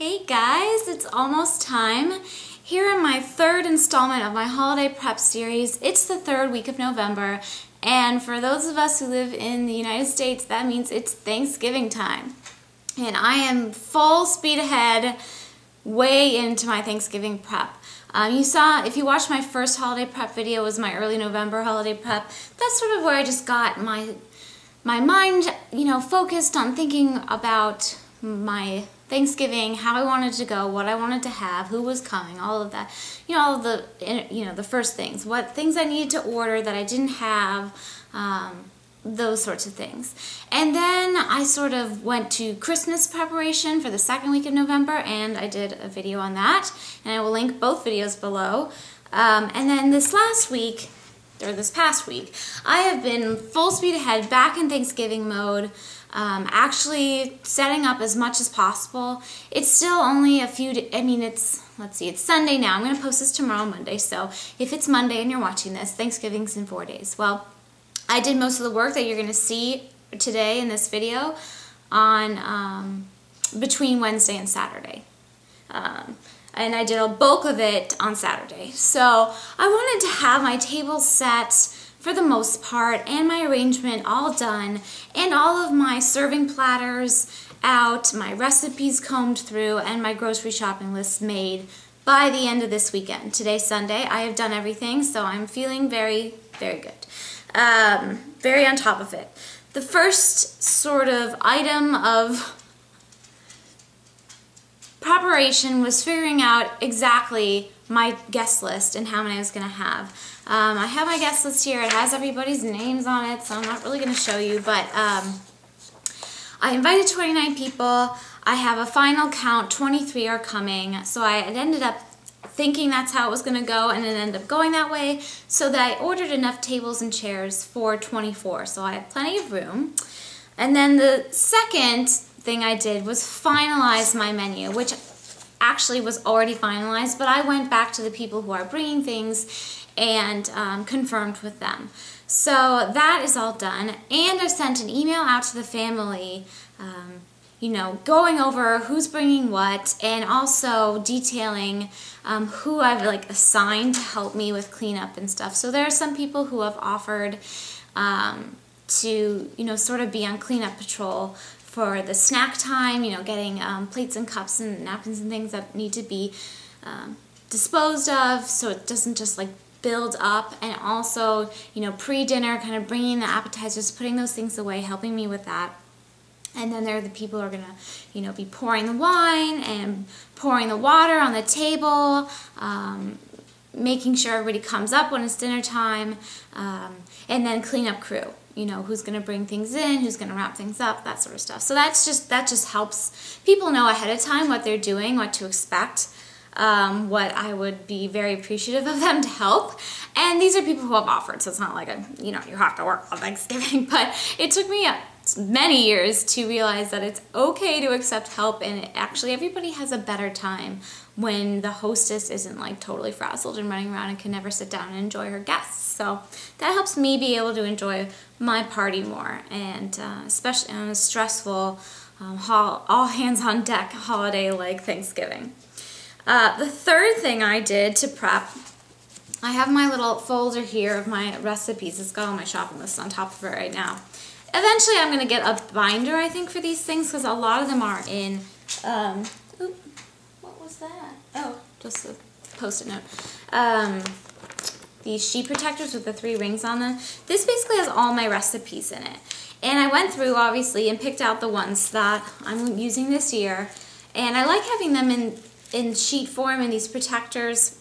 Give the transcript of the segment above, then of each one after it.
Hey guys, it's almost time. Here in my third installment of my holiday prep series. It's the third week of November, and for those of us who live in the United States, that means it's Thanksgiving time. And I am full speed ahead, way into my Thanksgiving prep. You saw, if you watched my first holiday prep video, was my early November holiday prep. That's sort of where I just got my mind, focused on thinking about my Thanksgiving, how I wanted to go, what I wanted to have, who was coming, all of that. All of the first things, what things I needed to order that I didn't have, those sorts of things. And then I sort of went to Christmas preparation for the second week of November, and I did a video on that, and I will link both videos below. And then this past week, I have been full speed ahead, back in Thanksgiving mode, actually setting up as much as possible. It's still only a few, it's Sunday now. I'm going to post this tomorrow, Monday, so if it's Monday and you're watching this, Thanksgiving's in 4 days. Well, I did most of the work that you're going to see today in this video on between Wednesday and Saturday. And I did a bulk of it on Saturday. So I wanted to have my table set for the most part, and my arrangement all done, and all of my serving platters out, my recipes combed through, and my grocery shopping list made by the end of this weekend. Today's Sunday. I have done everything, so I'm feeling very, very good. Very on top of it. The first sort of item of preparation was figuring out exactly my guest list and how many I was going to have. I have my guest list here. It has everybody's names on it, so I'm not really going to show you, but I invited 29 people. I have a final count, 23 are coming, so I ended up thinking that's how it was going to go, and it ended up going that way, so that I ordered enough tables and chairs for 24, so I have plenty of room. And then the second thing I did was finalize my menu, which actually was already finalized, but I went back to the people who are bringing things and confirmed with them. So that is all done, and I sent an email out to the family, going over who's bringing what, and also detailing who I've assigned to help me with cleanup and stuff. So there are some people who have offered to sort of be on cleanup patrol for the snack time, getting plates and cups and napkins and things that need to be disposed of, so it doesn't just build up, and also pre-dinner, kind of bringing the appetizers, putting those things away, helping me with that. And then there are the people who are gonna be pouring the wine and pouring the water on the table, making sure everybody comes up when it's dinner time, and then cleanup crew. Who's going to bring things in, who's going to wrap things up, that sort of stuff. So that just helps people know ahead of time what they're doing, what to expect, what I would be very appreciative of them to help. And these are people who have offered, so it's not like you have to work on Thanksgiving, but it took me many years to realize that it's okay to accept help, and actually everybody has a better time when the hostess isn't totally frazzled and running around and can never sit down and enjoy her guests. So that helps me be able to enjoy my party more, and especially on a stressful all hands on deck holiday like Thanksgiving. The third thing I did to prep, I have my little folder here of my recipes. It's got all my shopping lists on top of it right now. Eventually I'm going to get a binder, I think, for these things, because a lot of them are in, what was that? Oh, just a Post-it note. These sheet protectors with the 3 rings on them. This basically has all my recipes in it. And I went through, obviously, and picked out the ones that I'm using this year. And I like having them in sheet form in these protectors,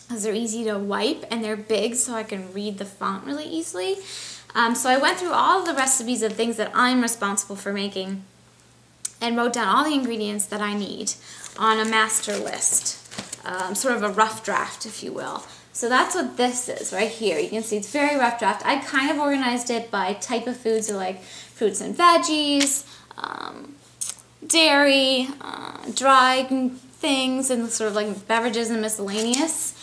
because they're easy to wipe and they're big, so I can read the font really easily. So I went through all of the recipes of things that I'm responsible for making and wrote down all the ingredients that I need on a master list, sort of a rough draft, if you will. So that's what this is right here. You can see it's very rough draft. I kind of organized it by type of foods, so like fruits and veggies, dairy, dry things, and sort of beverages and miscellaneous.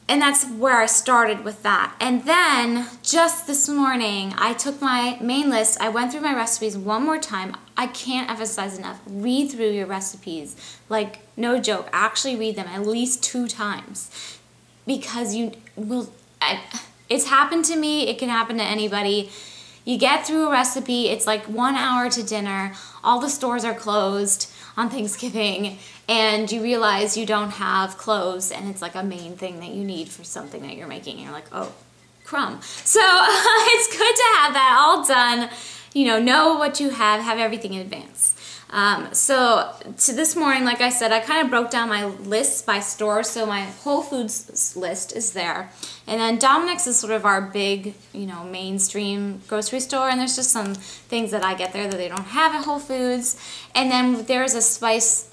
And that's where I started with that. And then just this morning, I took my main list, I went through my recipes one more time. I can't emphasize enough, read through your recipes. Like, no joke, actually read them at least 2 times. Because you will, it's happened to me, it can happen to anybody. You get through a recipe, it's like 1 hour to dinner, all the stores are closed on Thanksgiving, and you realize you don't have cloves, and it's like a main thing that you need for something that you're making, and you're like, oh, crumb. So it's good to have that all done, you know what you have everything in advance. So to this morning, like I said, I kind of broke down my lists by store, so my Whole Foods list is there. And then Dominic's is sort of our big, mainstream grocery store, and there's just some things that I get there that they don't have at Whole Foods. And then there's a spice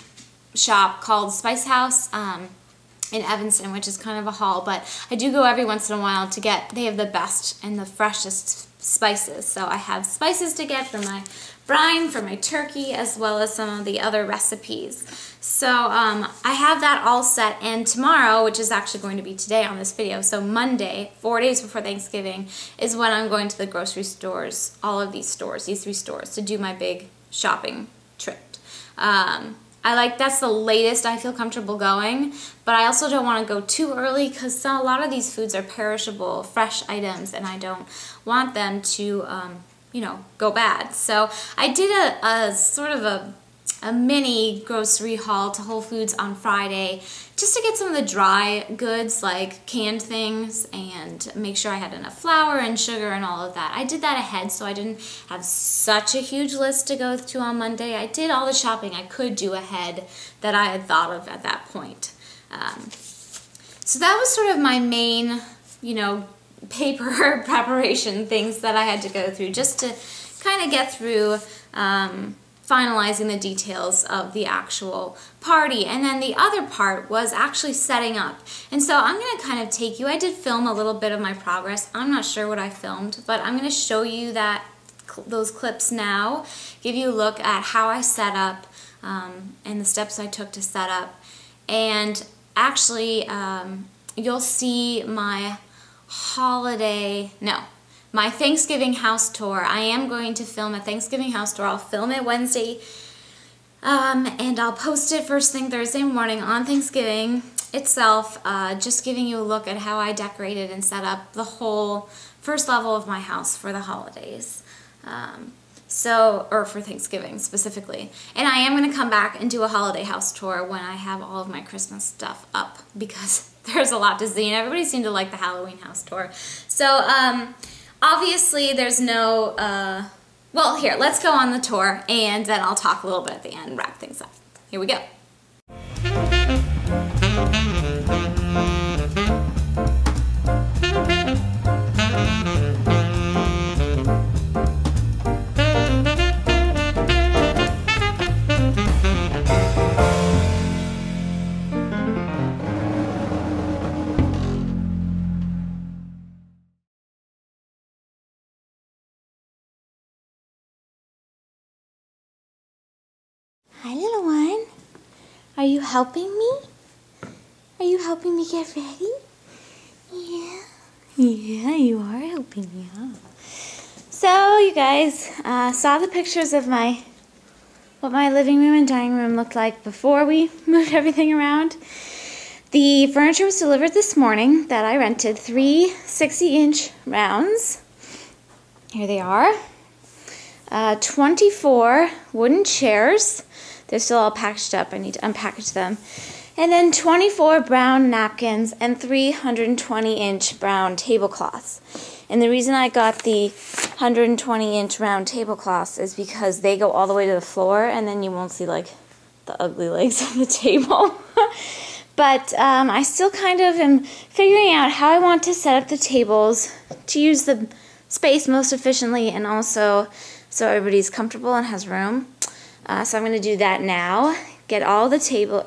shop called Spice House in Evanston, which is kind of a haul, but I do go every once in a while to get, they have the best and the freshest spices. So I have spices to get for my brine, for my turkey, as well as some of the other recipes. So I have that all set, and tomorrow, which is actually going to be today on this video, so Monday, 4 days before Thanksgiving, is when I'm going to the grocery stores, all of these stores, these 3 stores, to do my big shopping trip. That's the latest I feel comfortable going, but I also don't want to go too early because a lot of these foods are perishable, fresh items, and I don't want them to, go bad. So I did a sort of a mini grocery haul to Whole Foods on Friday just to get some of the dry goods like canned things and make sure I had enough flour and sugar and all of that. I did that ahead so I didn't have such a huge list to go to on Monday. I did all the shopping I could do ahead that I had thought of at that point. So that was sort of my main, paper preparation things that I had to go through just to kind of get through finalizing the details of the actual party. And then the other part was actually setting up. And so I'm going to kind of take you, I did film a little bit of my progress. I'm not sure what I filmed, but I'm going to show you those clips now, give you a look at how I set up and the steps I took to set up. And actually, you'll see my my Thanksgiving house tour. I am going to film a Thanksgiving house tour. I'll film it Wednesday, and I'll post it first thing Thursday morning on Thanksgiving itself, just giving you a look at how I decorated and set up the whole first level of my house for the holidays. Or for Thanksgiving specifically. And I am going to come back and do a holiday house tour when I have all of my Christmas stuff up, because there's a lot to see, and everybody seemed to like the Halloween house tour. So, obviously there's no, well, here, let's go on the tour, and then I'll talk a little bit at the end and wrap things up. Here we go. Hi, little one. Are you helping me? Are you helping me get ready? Yeah. Yeah, you are helping me, huh? So, you guys saw the pictures of what my living room and dining room looked like before we moved everything around. The furniture was delivered this morning that I rented, 3 60-inch rounds. Here they are. 24 wooden chairs. They're still all packaged up. I need to unpackage them. And then 24 brown napkins and 320-inch brown tablecloths. And the reason I got the 120-inch round tablecloths is because they go all the way to the floor, and then you won't see like the ugly legs of the table. But I still kind of am figuring out how I want to set up the tables to use the space most efficiently, and also so everybody's comfortable and has room. So I'm going to do that now, get all the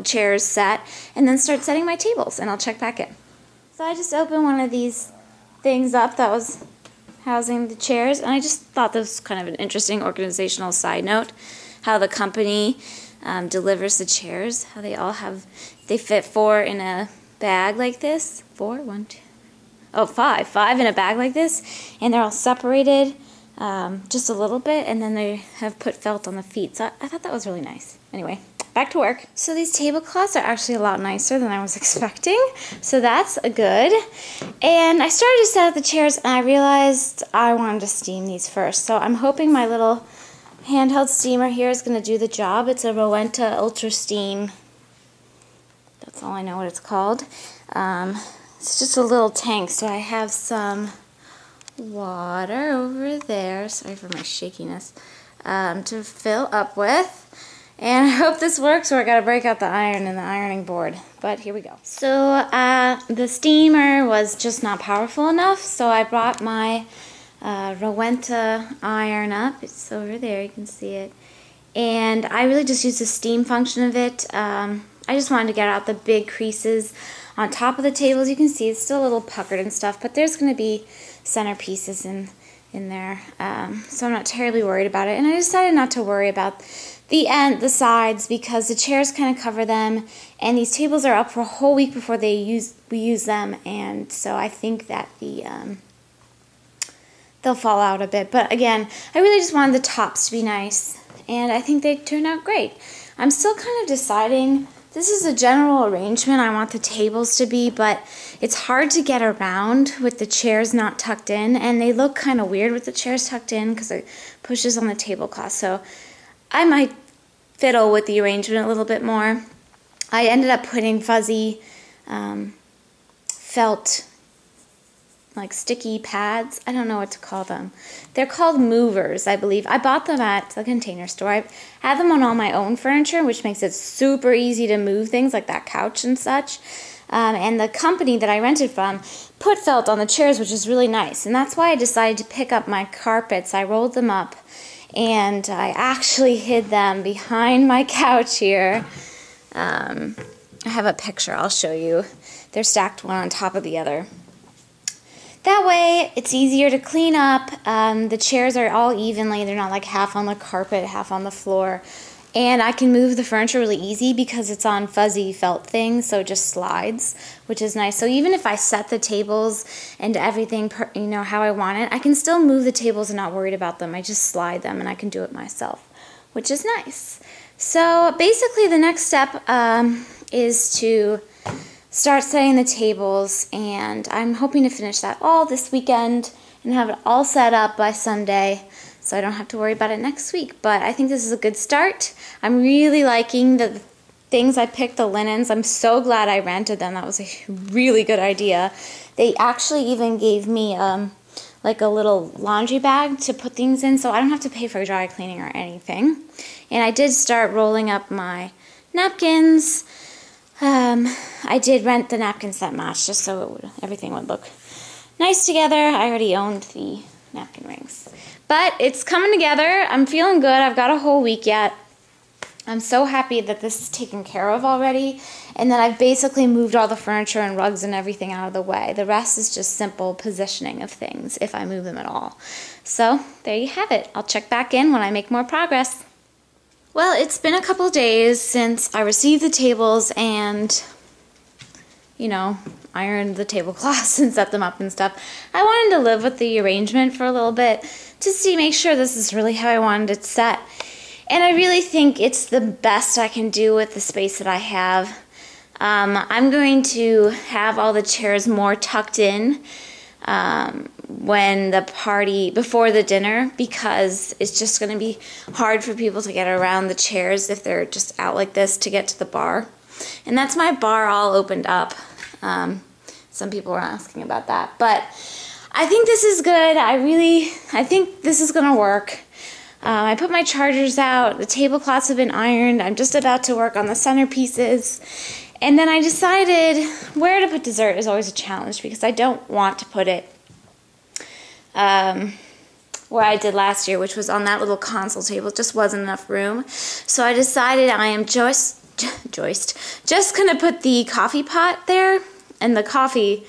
chairs set, and then start setting my tables, and I'll check back in. So I just opened one of these things up that was housing the chairs, and I just thought this was kind of an interesting organizational side note, how the company delivers the chairs, how they fit 4 in a bag like this. 4, 1, 2, oh, 5. 5 in a bag like this, and they're all separated just a little bit, and then they have put felt on the feet. So I thought that was really nice. Anyway, back to work. So these tablecloths are actually a lot nicer than I was expecting, so that's good. And I started to set up the chairs, and I realized I wanted to steam these first. So I'm hoping my little handheld steamer here is going to do the job. It's a Rowenta Ultra Steam. That's all I know what it's called. It's just a little tank, so I have some water over there, sorry for my shakiness, to fill up with. And I hope this works, or I gotta break out the iron and the ironing board. But here we go. So the steamer was just not powerful enough, so I brought my Rowenta iron up. It's over there, you can see it. And I really just used the steam function of it. I just wanted to get out the big creases on top of the tables. You can see it's still a little puckered and stuff, but there's going to be centerpieces in there, so I'm not terribly worried about it. And I decided not to worry about the sides, because the chairs kind of cover them, and these tables are up for a whole week before we use them, and so I think that they'll fall out a bit. But again, I really just wanted the tops to be nice, and I think they turned out great. I'm still kind of deciding. This is a general arrangement I want the tables to be, but it's hard to get around with the chairs not tucked in, and they look kind of weird with the chairs tucked in because it pushes on the tablecloth. So I might fiddle with the arrangement a little bit more. I ended up putting fuzzy felt, like sticky pads. I don't know what to call them. They're called movers, I believe. I bought them at the Container Store. I have them on all my own furniture, which makes it super easy to move things like that couch and such. And the company that I rented from put felt on the chairs, which is really nice. And that's why I decided to pick up my carpets. I rolled them up, and I actually hid them behind my couch here. I have a picture I'll show you. They're stacked one on top of the other. That way, it's easier to clean up. The chairs are all evenly. They're not like half on the carpet, half on the floor. And I can move the furniture really easy because it's on fuzzy felt things, so it just slides, which is nice. So even if I set the tables and everything, how I want it, I can still move the tables and not worried about them. I just slide them, and I can do it myself, which is nice. So basically, the next step is to start setting the tables, and I'm hoping to finish that all this weekend and have it all set up by Sunday, so I don't have to worry about it next week. But I think this is a good start. I'm really liking the things I picked, the linens. I'm so glad I rented them. That was a really good idea. They actually even gave me like a little laundry bag to put things in, so I don't have to pay for dry cleaning or anything. And I did start rolling up my napkins. I did rent the napkins that matched, just so everything would look nice together. I already owned the napkin rings. But it's coming together. I'm feeling good. I've got a whole week yet. I'm so happy that this is taken care of already, and that I've basically moved all the furniture and rugs and everything out of the way. The rest is just simple positioning of things, if I move them at all. So there you have it. I'll check back in when I make more progress. Well, it's been a couple days since I received the tables and, ironed the tablecloths and set them up and stuff. I wanted to live with the arrangement for a little bit just to make sure this is really how I wanted it set. And I really think it's the best I can do with the space that I have. I'm going to have all the chairs more tucked in before the dinner, because it's just going to be hard for people to get around the chairs if they're just out like this to get to the bar. And that's my bar all opened up. Some people were asking about that, but I think this is good. I think this is going to work. I put my chargers out, the tablecloths have been ironed, I'm just about to work on the centerpieces, and then I decided where to put dessert is always a challenge, because I don't want to put it where I did last year, which was on that little console table. It just wasn't enough room, so I decided I am just going to put the coffee pot there, and the coffee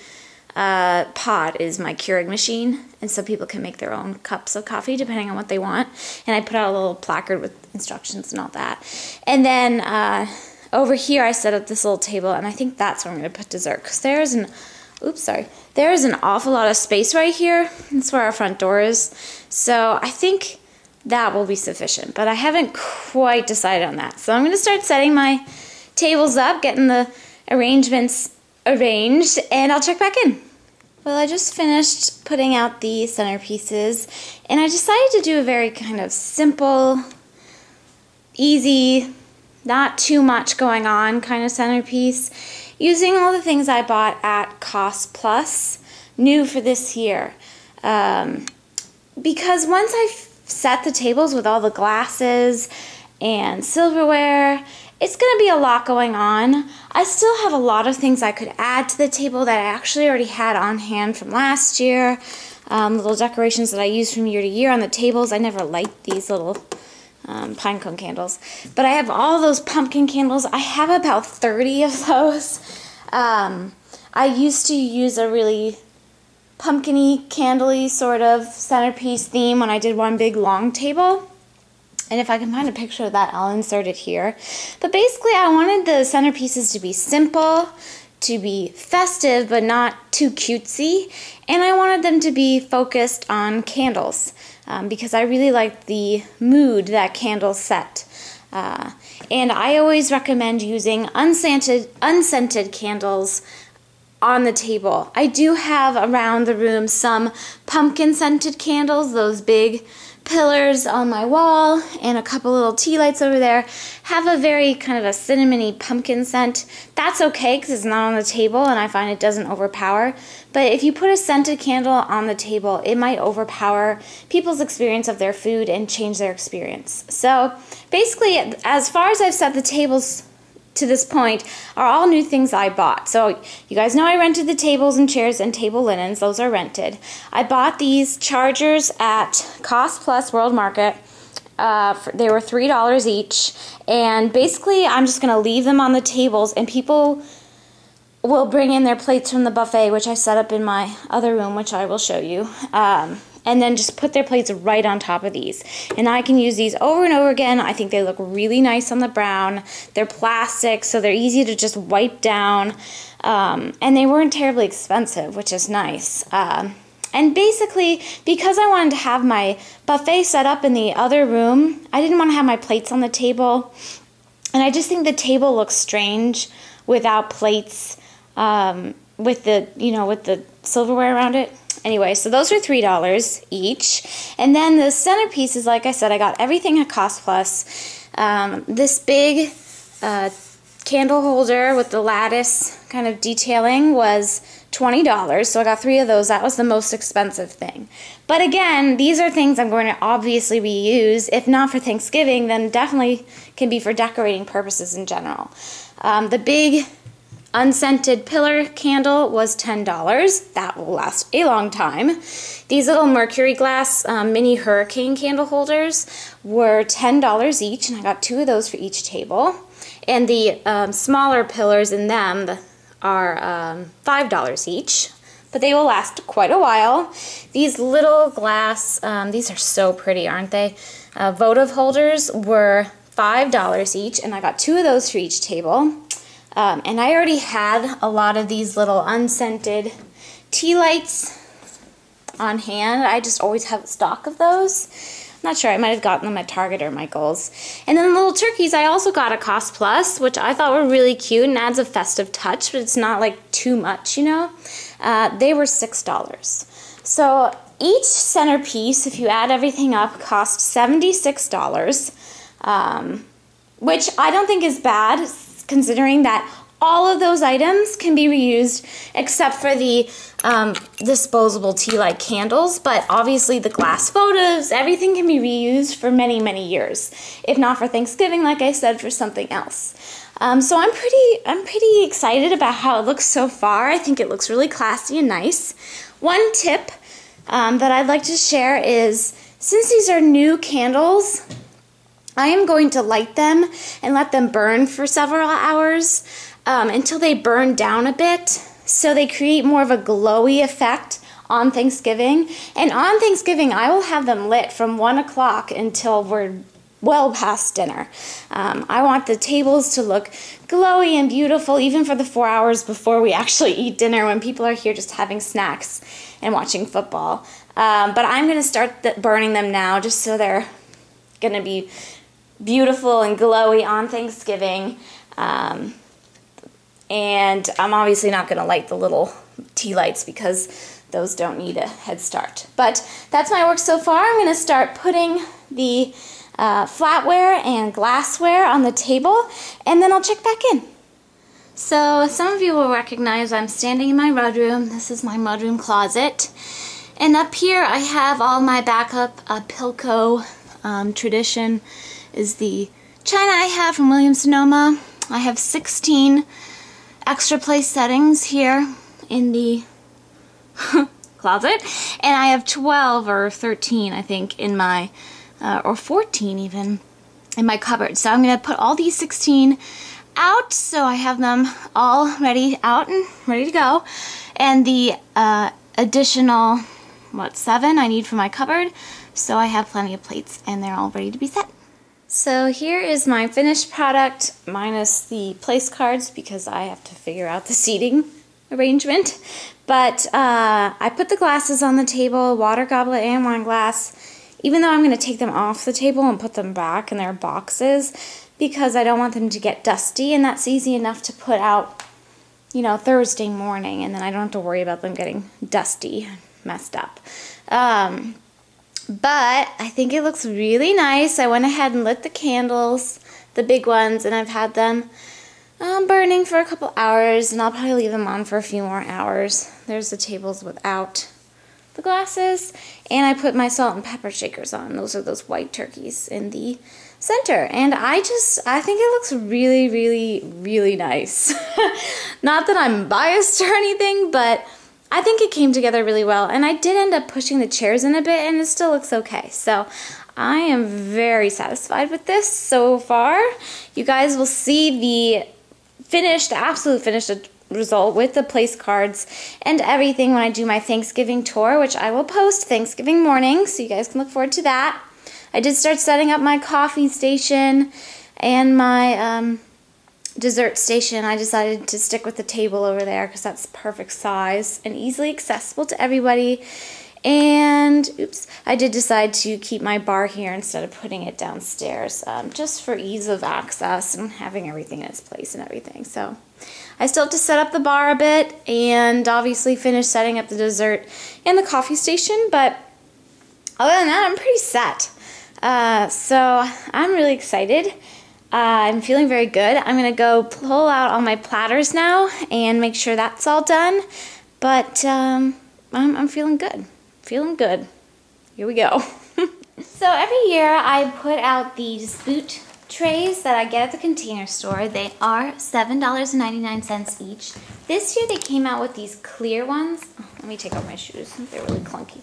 pot is my Keurig machine, and so people can make their own cups of coffee depending on what they want. And I put out a little placard with instructions and all that. And then over here I set up this little table, and I think that's where I'm going to put dessert, because there's an awful lot of space right here. That's where our front door is. So I think that will be sufficient, but I haven't quite decided on that. So I'm going to start setting my tables up, getting the arrangements arranged, and I'll check back in. Well, I just finished putting out the centerpieces, and I decided to do a very kind of simple, easy, not too much going on kind of centerpiece, using all the things I bought at Cost Plus, new for this year. Because once I set the tables with all the glasses and silverware, it's going to be a lot going on. I still have a lot of things I could add to the table that I actually already had on hand from last year. Little decorations that I use from year to year on the tables. I never liked these little pine cone candles. But I have all those pumpkin candles. I have about 30 of those. I used to use a really pumpkin-y, candle-y sort of centerpiece theme when I did one big long table. And if I can find a picture of that, I'll insert it here. But basically, I wanted the centerpieces to be simple, to be festive, but not too cutesy. And I wanted them to be focused on candles, because I really liked the mood that candles set. And I always recommend using unscented candles on the table. I do have around the room some pumpkin-scented candles, those big pillars on my wall, and a couple little tea lights over there have a very kind of a cinnamony pumpkin scent. That's okay because it's not on the table and I find it doesn't overpower. But if you put a scented candle on the table, it might overpower people's experience of their food and change their experience. So basically, as far as I've set the tables to this point are all new things I bought. So you guys know I rented the tables and chairs and table linens. Those are rented. I bought these chargers at Cost Plus World Market. They were $3 each. And basically I'm just going to leave them on the tables and people will bring in their plates from the buffet, which I set up in my other room, which I will show you. And then just put their plates right on top of these. And I can use these over and over again. I think they look really nice on the brown. They're plastic, so they're easy to just wipe down. And they weren't terribly expensive, which is nice. And basically, because I wanted to have my buffet set up in the other room, I didn't want to have my plates on the table. And I just think the table looks strange without plates, with the silverware around it. Anyway, so those are $3 each. And then the centerpieces, like I said, I got everything at Cost Plus. This big candle holder with the lattice kind of detailing was $20, so I got 3 of those. That was the most expensive thing. But again, these are things I'm going to obviously reuse. If not for Thanksgiving, then definitely can be for decorating purposes in general. The big unscented pillar candle was $10. That will last a long time. These little mercury glass mini hurricane candle holders were $10 each, and I got 2 of those for each table. And the smaller pillars in them are $5 each, but they will last quite a while. These little glass, these are so pretty, aren't they? Votive holders were $5 each, and I got 2 of those for each table. And I already had a lot of these little unscented tea lights on hand. I just always have a stock of those. I'm not sure, I might have gotten them at Target or Michael's. And then the little turkeys I also got at Cost Plus, which I thought were really cute and adds a festive touch, but it's not like too much, you know. They were $6. So each centerpiece, if you add everything up, cost $76, which I don't think is bad, considering that all of those items can be reused except for the disposable tea light candles, but obviously the glass photos, everything can be reused for many, many years. If not for Thanksgiving, like I said, for something else. So I'm pretty excited about how it looks so far. I think it looks really classy and nice. One tip that I'd like to share is, since these are new candles, I am going to light them and let them burn for several hours until they burn down a bit, so they create more of a glowy effect on Thanksgiving. And on Thanksgiving, I will have them lit from 1 o'clock until we're well past dinner. I want the tables to look glowy and beautiful even for the 4 hours before we actually eat dinner, when people are here just having snacks and watching football. But I'm going to start burning them now just so they're going to be beautiful and glowy on Thanksgiving. And I'm obviously not going to light the little tea lights because those don't need a head start. But that's my work so far. I'm going to start putting the flatware and glassware on the table, and then I'll check back in. So some of you will recognize I'm standing in my mudroom. This is my mudroom closet. And up here I have all my backup. Pilco Tradition is the china I have from Williams-Sonoma. I have 16 extra place settings here in the closet, and I have 12 or 13 I think in my or 14 even in my cupboard. So I'm going to put all these 16 out, so I have them all ready out and ready to go. And the additional 7 I need for my cupboard, so I have plenty of plates and they're all ready to be set. So here is my finished product minus the place cards because I have to figure out the seating arrangement. But I put the glasses on the table, water goblet and wine glass, even though I'm going to take them off the table and put them back in their boxes because I don't want them to get dusty, and that's easy enough to put out, you know, Thursday morning, and then I don't have to worry about them getting dusty, messed up. But I think it looks really nice. I went ahead and lit the candles, the big ones, and I've had them burning for a couple hours, and I'll probably leave them on for a few more hours. There's the tables without the glasses, and I put my salt and pepper shakers on. Those are those white turkeys in the center, and I think it looks really, really, really nice. Not that I'm biased or anything, but I think it came together really well, and I did end up pushing the chairs in a bit, and it still looks okay. So I am very satisfied with this so far. You guys will see the absolute finished result with the place cards and everything when I do my Thanksgiving tour, which I will post Thanksgiving morning, so you guys can look forward to that. I did start setting up my coffee station and my dessert station. I decided to stick with the table over there because that's perfect size and easily accessible to everybody. And oops, I did decide to keep my bar here instead of putting it downstairs, just for ease of access and having everything in its place and everything. So I still have to set up the bar a bit and obviously finish setting up the dessert and the coffee station, but other than that, I'm pretty set. So I'm really excited. I'm feeling very good. I'm going to go pull out all my platters now and make sure that's all done, but I'm feeling good. Feeling good. Here we go. So every year I put out these boot trays that I get at the Container Store. They are $7.99 each. This year they came out with these clear ones. Oh, let me take off my shoes. They're really clunky.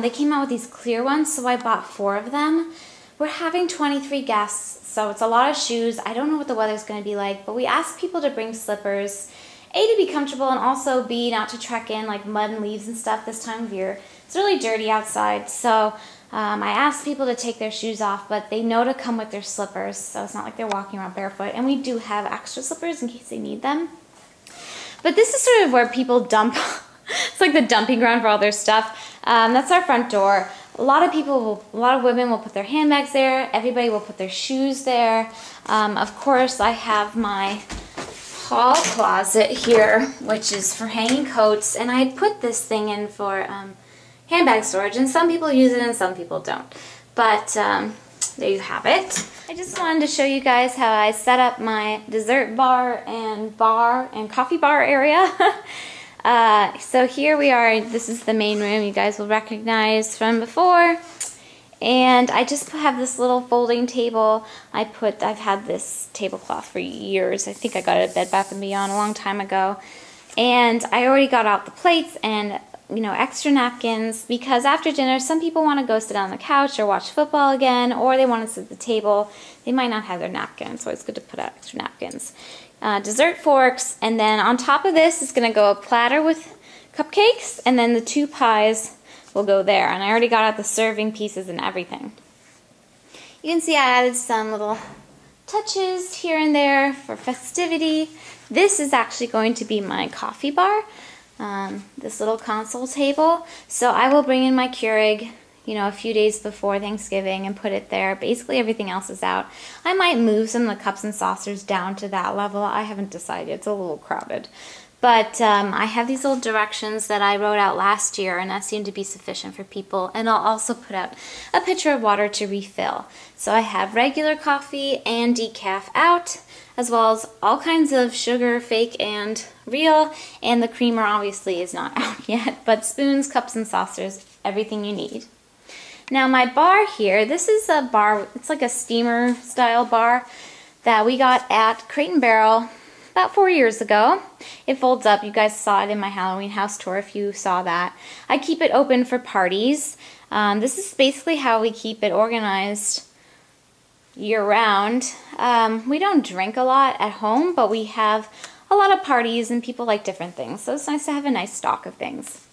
They came out with these clear ones, so I bought 4 of them. We're having 23 guests, so it's a lot of shoes. I don't know what the weather's going to be like, but we asked people to bring slippers, A, to be comfortable, and also B, not to trek in like mud and leaves and stuff this time of year. It's really dirty outside, so I asked people to take their shoes off, but they know to come with their slippers, so it's not like they're walking around barefoot. And we do have extra slippers in case they need them. But this is sort of where people dump. It's like the dumping ground for all their stuff. That's our front door. A lot of women will put their handbags there. Everybody will put their shoes there. Of course, I have my hall closet here, which is for hanging coats, and I had put this thing in for handbag storage, and some people use it and some people don't. But there you have it. I just wanted to show you guys how I set up my dessert bar and coffee bar area. So here we are. This is the main room you guys will recognize from before. And I just have this little folding table. I've had this tablecloth for years. I think I got it at Bed Bath & Beyond a long time ago. And I already got out the plates and, you know, extra napkins, because after dinner some people want to go sit on the couch or watch football again, or they want to sit at the table. They might not have their napkins, so it's good to put out extra napkins. Dessert forks, and then on top of this is going to go a platter with cupcakes, and then the 2 pies will go there. And I already got out the serving pieces and everything. You can see I added some little touches here and there for festivity. This is actually going to be my coffee bar, this little console table. So I will bring in my Keurig, you know, a few days before Thanksgiving and put it there. Basically everything else is out. I might move some of the cups and saucers down to that level. I haven't decided. It's a little crowded. But I have these little directions that I wrote out last year, and that seemed to be sufficient for people. And I'll also put out a pitcher of water to refill. So I have regular coffee and decaf out, as well as all kinds of sugar, fake and real. And the creamer obviously is not out yet, but spoons, cups and saucers, everything you need. Now my bar here, this is a bar, it's like a steamer style bar that we got at Crate & Barrel about 4 years ago. It folds up. You guys saw it in my Halloween house tour if you saw that. I keep it open for parties. This is basically how we keep it organized year-round. We don't drink a lot at home, but we have a lot of parties and people like different things, so it's nice to have a nice stock of things.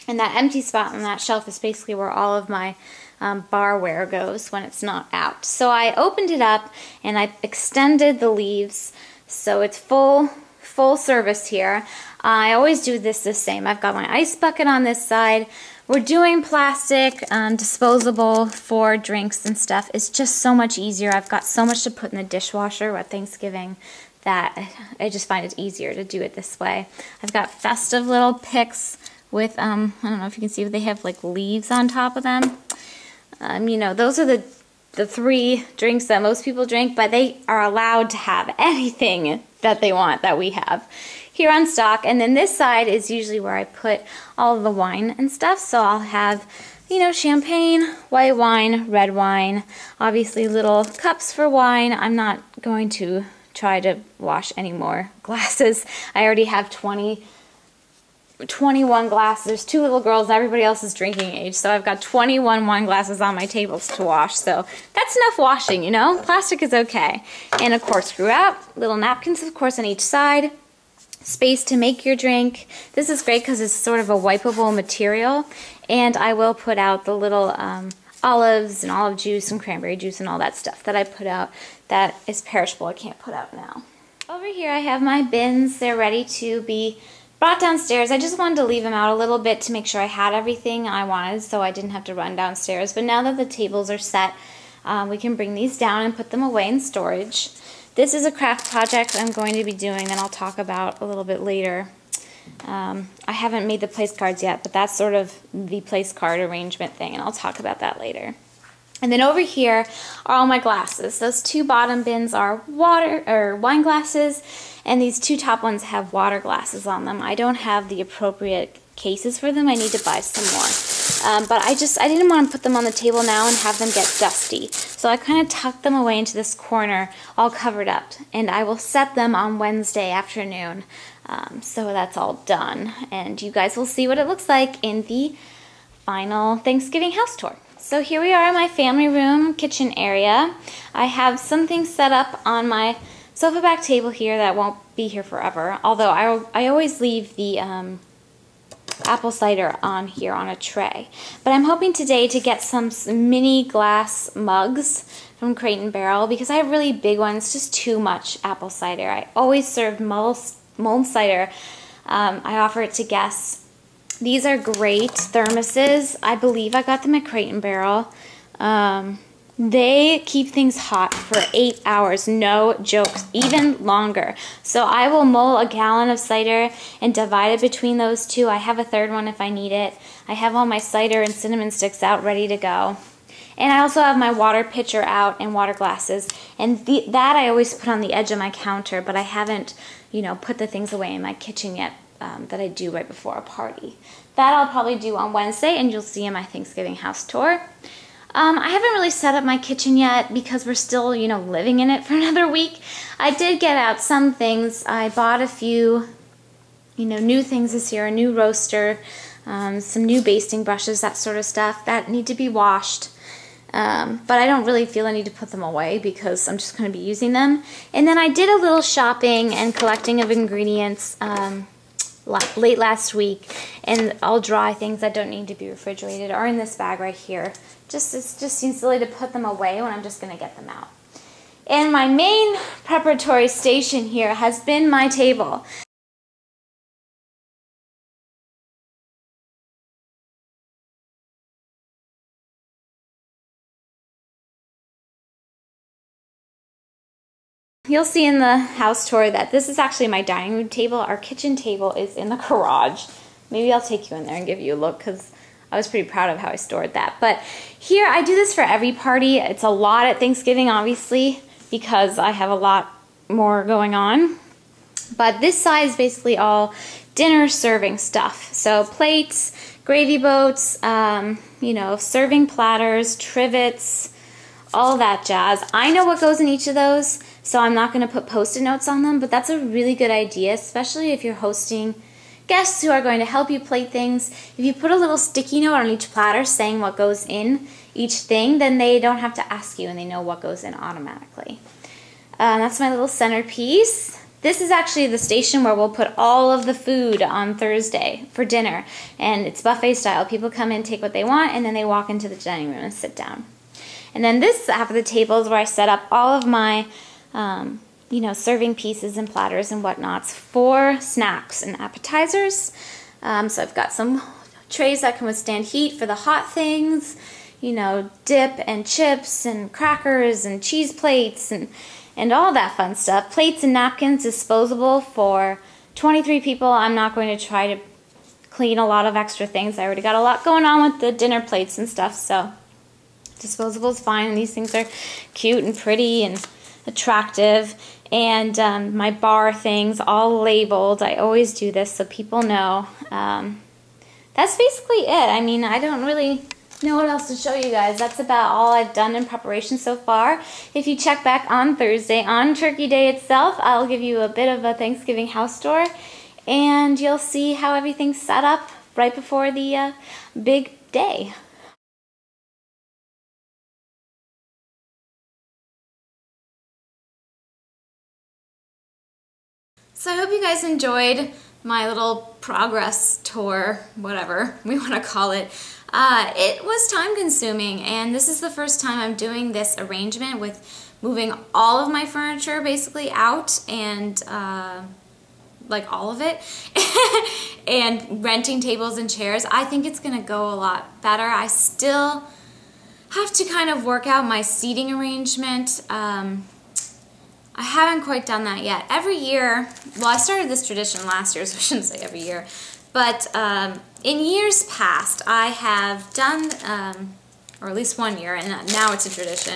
And that empty spot on that shelf is basically where all of my barware goes when it's not out. So I opened it up and I extended the leaves so it's full service here. I always do this the same. I've got my ice bucket on this side. We're doing plastic, disposable for drinks and stuff. It's just so much easier. I've got so much to put in the dishwasher at Thanksgiving that I just find it easier to do it this way. I've got festive little picks with, I don't know if you can see, but they have like leaves on top of them. You know, those are the 3 drinks that most people drink, but they are allowed to have anything that they want that we have here on stock. And then this side is usually where I put all of the wine and stuff. So I'll have, you know, champagne, white wine, red wine, obviously little cups for wine. I'm not going to try to wash any more glasses. I already have 21 glasses. There's 2 little girls and everybody else is drinking age, so I've got 21 wine glasses on my tables to wash, so that's enough washing, you know? Plastic is okay. And a corkscrew out, little napkins of course on each side, space to make your drink. This is great because it's sort of a wipeable material, and I will put out the little olives and olive juice and cranberry juice and all that stuff that I put out that is perishable. I can't put out now. Over here I have my bins. They're ready to be brought downstairs. I just wanted to leave them out a little bit to make sure I had everything I wanted so I didn't have to run downstairs. But now that the tables are set, we can bring these down and put them away in storage. This is a craft project I'm going to be doing that I'll talk about a little bit later. I haven't made the place cards yet, but that's sort of the place card arrangement thing, and I'll talk about that later. And then over here are all my glasses. Those 2 bottom bins are wine glasses, and these 2 top ones have water glasses on them. I don't have the appropriate cases for them. I need to buy some more. But I didn't want to put them on the table now and have them get dusty. So I kind of tucked them away into this corner, all covered up. And I will set them on Wednesday afternoon. So that's all done. And you guys will see what it looks like in the final Thanksgiving house tour. So here we are in my family room kitchen area. I have some things set up on my sofa back table here that won't be here forever, although I always leave the apple cider on here on a tray. But I'm hoping today to get some mini glass mugs from Crate & Barrel because I have really big ones, just too much apple cider. I always serve mulled cider. I offer it to guests. These are great thermoses. I believe I got them at Crate & Barrel. They keep things hot for 8 hours, no jokes, even longer. So I will mull a gallon of cider and divide it between those 2. I have a 3rd one if I need it. I have all my cider and cinnamon sticks out ready to go. And I also have my water pitcher out and water glasses. And that I always put on the edge of my counter, but I haven't, you know, put the things away in my kitchen yet that I do right before a party. That I'll probably do on Wednesday, and you'll see in my Thanksgiving house tour. I haven't really set up my kitchen yet because we're still, you know, living in it for another week. I did get out some things. I bought a few, you know, new things this year, a new roaster, some new basting brushes, that sort of stuff that need to be washed. But I don't really feel I need to put them away because I'm just going to be using them. And then I did a little shopping and collecting of ingredients late last week, and all dry things that don't need to be refrigerated are in this bag right here. It just seems silly to put them away when I'm just going to get them out. And my main preparatory station here has been my table. You'll see in the house tour that this is actually my dining room table. Our kitchen table is in the garage. Maybe I'll take you in there and give you a look because I was pretty proud of how I stored that. But here, I do this for every party. It's a lot at Thanksgiving, obviously, because I have a lot more going on. But this side is basically all dinner serving stuff. So plates, gravy boats, you know, serving platters, trivets, all that jazz. I know what goes in each of those, so I'm not going to put Post-it notes on them, but that's a really good idea, especially if you're hosting guests who are going to help you plate things. If you put a little sticky note on each platter saying what goes in each thing, then they don't have to ask you and they know what goes in automatically. That's my little centerpiece. This is actually the station where we'll put all of the food on Thursday for dinner, and it's buffet style. People come in, take what they want, and then they walk into the dining room and sit down. And then this half of the table is where I set up all of my you know, serving pieces and platters and whatnots for snacks and appetizers. So I've got some trays that can withstand heat for the hot things, you know, dip and chips and crackers and cheese plates and all that fun stuff. Plates and napkins disposable for 23 people. I'm not going to try to clean a lot of extra things. I already got a lot going on with the dinner plates and stuff, so disposable is fine. And these things are cute and pretty and attractive. And my bar things all labeled. I always do this so people know. That's basically it. I mean, I don't really know what else to show you guys. That's about all I've done in preparation so far. If you check back on Thursday, on Turkey Day itself, I'll give you a bit of a Thanksgiving house tour, and you'll see how everything's set up right before the big day. So I hope you guys enjoyed my little progress tour, whatever we want to call it. It was time consuming, and this is the first time I'm doing this arrangement with moving all of my furniture basically out, and like all of it, and renting tables and chairs. I think it's going to go a lot better. I still have to kind of work out my seating arrangement. I haven't quite done that yet. Every year, well, I started this tradition last year, so I shouldn't say every year, but in years past, I have done, or at least one year, and now it's a tradition,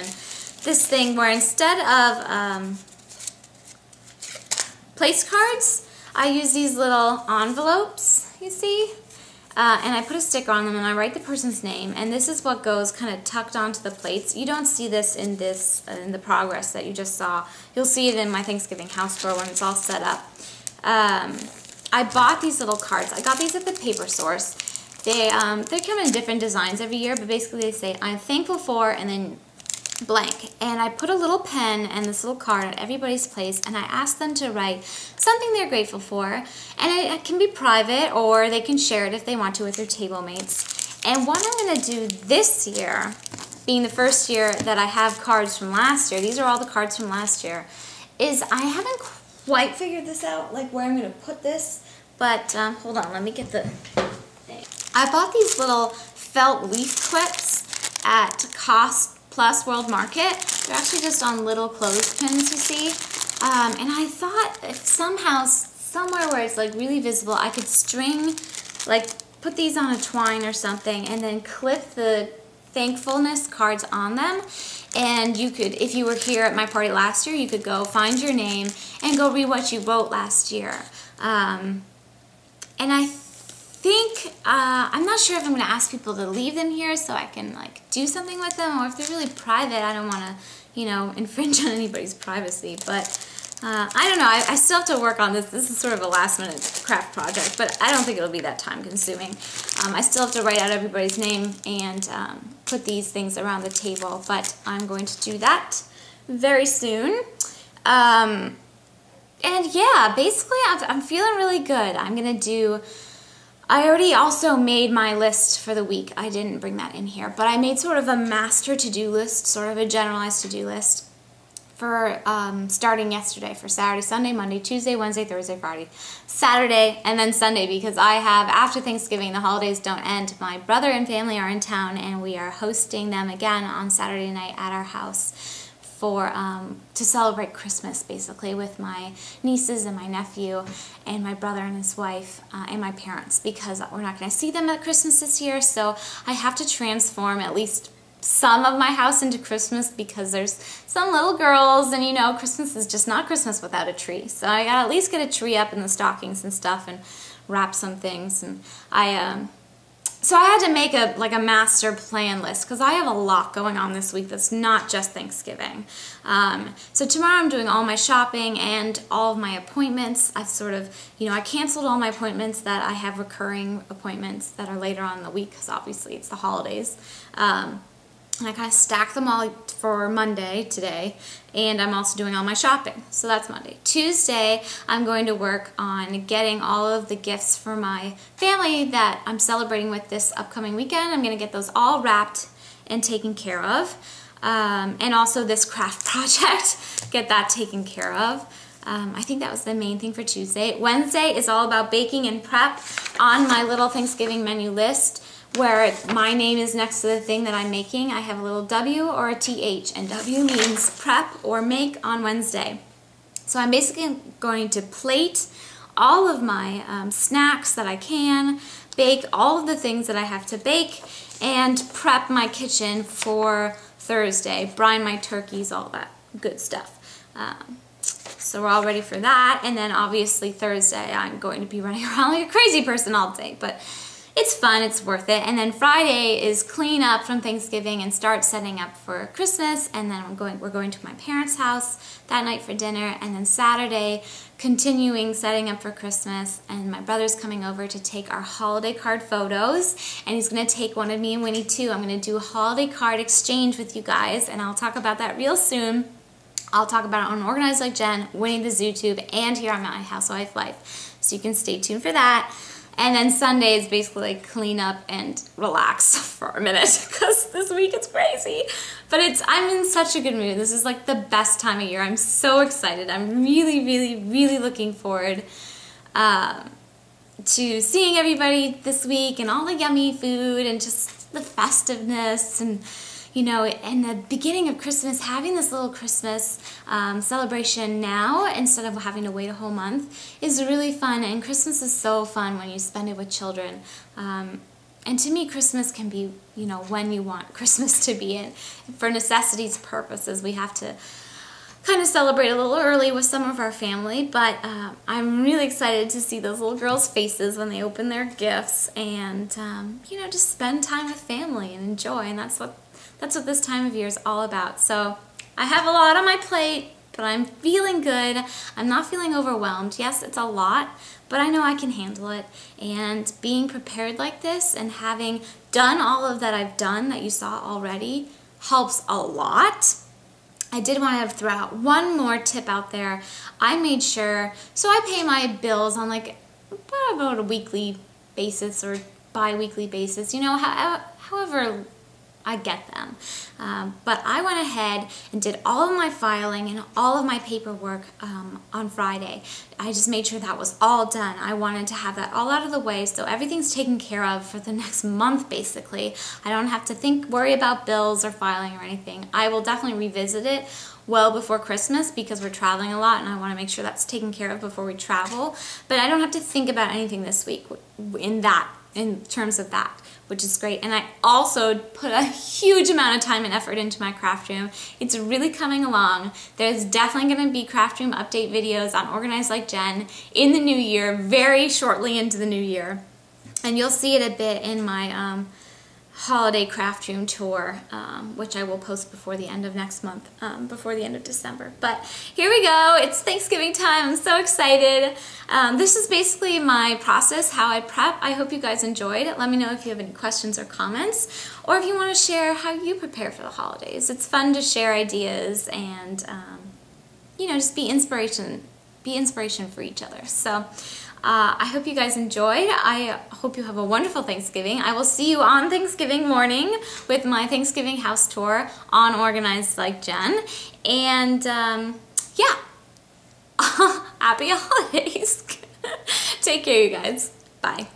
this thing where instead of place cards, I use these little envelopes, you see? And I put a sticker on them and I write the person's name, and this is what goes kind of tucked onto the plates. You don't see this in in the progress that you just saw. You'll see it in my Thanksgiving house tour when it's all set up. I bought these little cards. I got these at the paper source. They come in different designs every year, but basically they say, I'm thankful for, and then blank. And I put a little pen and this little card at everybody's place, and I ask them to write something they're grateful for, and it can be private or they can share it if they want to with their table mates. And what I'm going to do this year, being the first year that I have cards from last year, these are all the cards from last year, is I haven't quite figured this out, like where I'm going to put this, but hold on, let me get the thing. I bought these little felt leaf clips at Cost Plus World Market. They're actually just on little clothespins, you see. And I thought if somehow, somewhere where it's like really visible, I could string, like put these on a twine or something, and then clip the thankfulness cards on them. And you could, if you were here at my party last year, you could go find your name and go read what you wrote last year. And I think, I'm not sure if I'm going to ask people to leave them here so I can like do something with them, or if they're really private, I don't want to, you know, infringe on anybody's privacy, but I don't know, I still have to work on this. This is sort of a last minute craft project, but I don't think it'll be that time consuming. I still have to write out everybody's name and put these things around the table, but I'm going to do that very soon. And yeah, basically I'm feeling really good. I already also made my list for the week. I didn't bring that in here, but I made sort of a master to-do list, sort of a generalized to-do list for starting yesterday for Saturday, Sunday, Monday, Tuesday, Wednesday, Thursday, Friday, Saturday, and then Sunday, because I have, after Thanksgiving, the holidays don't end. My brother and family are in town, and we are hosting them again on Saturday night at our house for to celebrate Christmas, basically, with my nieces and my nephew and my brother and his wife and my parents, because we're not going to see them at Christmas this year, so I have to transform at least some of my house into Christmas, because there's some little girls, and you know, Christmas is just not Christmas without a tree. So I gotta at least get a tree up in the stockings and stuff and wrap some things. And so I had to make a master plan list, because I have a lot going on this week that's not just Thanksgiving. So tomorrow I'm doing all my shopping and all of my appointments. I've sort of, I canceled all my appointments that I have recurring appointments that are later on in the week, because obviously it's the holidays. And I kind of stacked them all for Monday today, and I'm also doing all my shopping. So that's Monday. Tuesday, I'm going to work on getting all of the gifts for my family that I'm celebrating with this upcoming weekend. I'm going to get those all wrapped and taken care of. And also this craft project, get that taken care of. I think that was the main thing for Tuesday. Wednesday is all about baking and prep on my little Thanksgiving menu list, where my name is next to the thing that I'm making. I have a little W or a TH, and W means prep or make on Wednesday. So I'm basically going to plate all of my snacks that I can, bake all of the things that I have to bake, and prep my kitchen for Thursday, brine my turkeys, all that good stuff. So we're all ready for that, and then obviously Thursday I'm going to be running around like a crazy person all day, but it's fun, it's worth it. And then Friday is clean up from Thanksgiving and start setting up for Christmas, and then we're going to my parents' house that night for dinner, and then Saturday continuing setting up for Christmas, and my brother's coming over to take our holiday card photos, and he's going to take one of me and Winnie too. I'm going to do a holiday card exchange with you guys, and I'll talk about that real soon. I'll talk about it on Organized Like Jen, Winnie the ZooTube, and here on My Housewife Life, so you can stay tuned for that. And then Sunday is basically like clean up and relax for a minute, because this week it's crazy. But I'm in such a good mood. This is like the best time of year. I'm so excited. I'm really, really, really looking forward to seeing everybody this week, and all the yummy food, and just the festiveness, and in the beginning of Christmas, having this little Christmas celebration now instead of having to wait a whole month is really fun. And Christmas is so fun when you spend it with children. And to me, Christmas can be, when you want Christmas to be. And for necessities purposes, we have to kind of celebrate a little early with some of our family. But I'm really excited to see those little girls' faces when they open their gifts, and just spend time with family and enjoy. And that's what this time of year is all about. So I have a lot on my plate, but I'm feeling good. I'm not feeling overwhelmed. Yes, it's a lot, but I know I can handle it. And being prepared like this and having done all of that I've done that you saw already helps a lot. I did want to throw out one more tip out there. I made sure, so I pay my bills on like about a weekly basis or bi-weekly basis, however I get them. But I went ahead and did all of my filing and all of my paperwork on Friday. I just made sure that was all done. I wanted to have that all out of the way, so everything's taken care of for the next month, basically. I don't have to worry about bills or filing or anything. I will definitely revisit it well before Christmas, because we're traveling a lot, and I want to make sure that's taken care of before we travel. But I don't have to think about anything this week in terms of that, which is great. And I also put a huge amount of time and effort into my craft room. It's really coming along. There's definitely going to be craft room update videos on Organized Like Jen in the new year, very shortly into the new year. And you'll see it a bit in my holiday craft room tour, which I will post before the end of next month, before the end of December. But here we go. It's Thanksgiving time. I'm so excited. This is basically my process, how I prep. I hope you guys enjoyed it. Let me know if you have any questions or comments, or if you want to share how you prepare for the holidays. It's fun to share ideas and, just be inspiration be inspiration for each other. So I hope you guys enjoyed. I hope you have a wonderful Thanksgiving. I will see you on Thanksgiving morning with my Thanksgiving house tour on Organized Like Jen. And yeah, happy holidays. Take care, you guys. Bye.